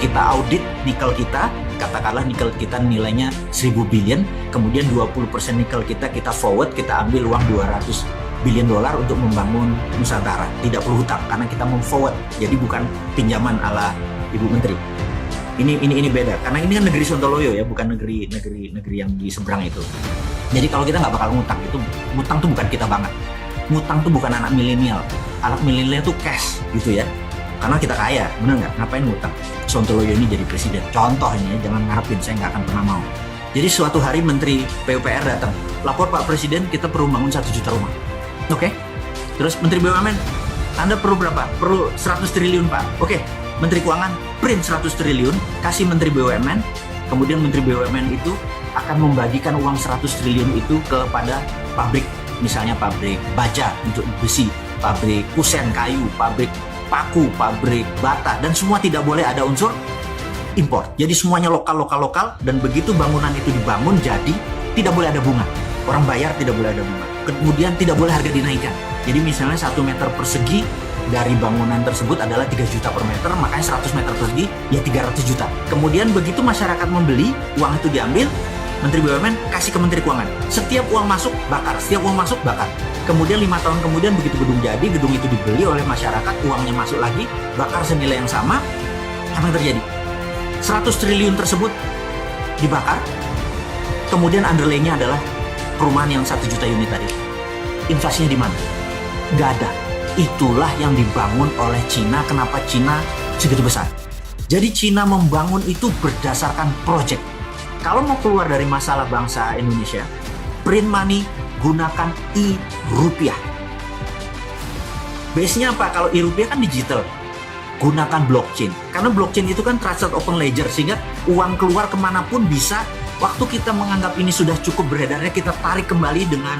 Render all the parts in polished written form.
kita audit nikel kita, katakanlah nikel kita nilainya 1000 billion, kemudian 20% nikel kita forward, kita ambil uang 200 billion dolar untuk membangun Nusantara. Tidak perlu hutang karena kita forward. Jadi bukan pinjaman ala Ibu Menteri. Ini beda karena ini kan negeri Sontoloyo ya, bukan negeri yang di seberang itu. Jadi kalau kita nggak bakal ngutang, ngutang tuh bukan kita banget. Ngutang tuh bukan anak milenial. Anak milenial tuh cash gitu ya. Karena kita kaya, bener nggak? Ngapain ngutang? Sontoloyo ini jadi presiden. Contoh ini ya, jangan ngarepin, saya nggak akan pernah mau. Jadi suatu hari Menteri PUPR datang, lapor Pak Presiden, kita perlu bangun 1 juta rumah. Oke? Terus Menteri BUMN, Anda perlu berapa? Perlu 100 triliun Pak. Oke, Menteri Keuangan, print 100 triliun, kasih Menteri BUMN, kemudian Menteri BUMN itu akan membagikan uang 100 triliun itu kepada pabrik, misalnya pabrik baja untuk besi, pabrik kusen kayu, pabrik paku, pabrik bata, dan semua tidak boleh ada unsur impor. Jadi semuanya lokal, dan begitu bangunan itu dibangun jadi tidak boleh ada bunga. Orang bayar tidak boleh ada bunga. Kemudian tidak boleh harga dinaikkan. Jadi misalnya 1 meter persegi dari bangunan tersebut adalah 3 juta per meter, makanya 100 meter persegi ya 300 juta. Kemudian begitu masyarakat membeli, uang itu diambil, Menteri BUMN kasih ke Menteri Keuangan. Setiap uang masuk, bakar. Setiap uang masuk, bakar. Kemudian 5 tahun kemudian begitu gedung jadi, gedung itu dibeli oleh masyarakat, uangnya masuk lagi, bakar senilai yang sama. Apa yang terjadi? 100 triliun tersebut dibakar. Kemudian underlay-nya adalah perumahan yang 1 juta unit tadi. Inflasinya di mana? Nggak ada. Itulah yang dibangun oleh Cina. Kenapa Cina segitu besar? Jadi Cina membangun itu berdasarkan project. Kalau mau keluar dari masalah bangsa Indonesia, print money, gunakan e-rupiah. Base-nya apa? Kalau e-rupiah kan digital. Gunakan blockchain. Karena blockchain itu kan trusted open ledger, sehingga uang keluar kemanapun bisa. Waktu kita menganggap ini sudah cukup beredarnya, kita tarik kembali dengan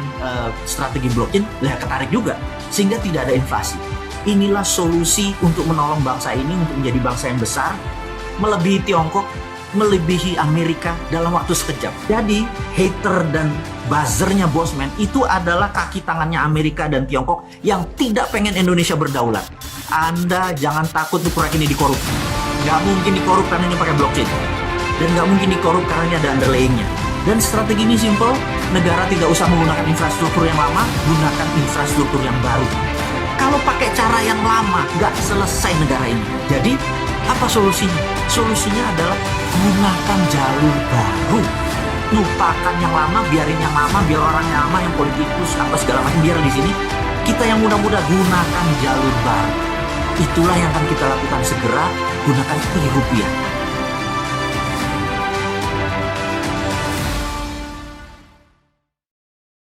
strategi blockchain, ketarik juga. Sehingga tidak ada inflasi. Inilah solusi untuk menolong bangsa ini untuk menjadi bangsa yang besar, melebihi Tiongkok, melebihi Amerika dalam waktu sekejap. Jadi hater dan buzzernya Bosman itu adalah kaki tangannya Amerika dan Tiongkok yang tidak pengen Indonesia berdaulat. Anda jangan takut untuk proyek ini dikorup. Nggak mungkin dikorup karena ini pakai blockchain. Dan nggak mungkin dikorup karena ini ada underlaying-nya. Dan strategi ini simple, negara tidak usah menggunakan infrastruktur yang lama, gunakan infrastruktur yang baru. Kalau pakai cara yang lama, nggak selesai negara ini. Jadi, apa solusinya? Solusinya adalah gunakan jalur baru. Lupakan yang lama, biarin yang lama, biar orang yang lama, yang politikus, apa segala macam, biar di sini. Kita yang muda-muda gunakan jalur baru. Itulah yang akan kita lakukan segera, gunakan e-rupiah.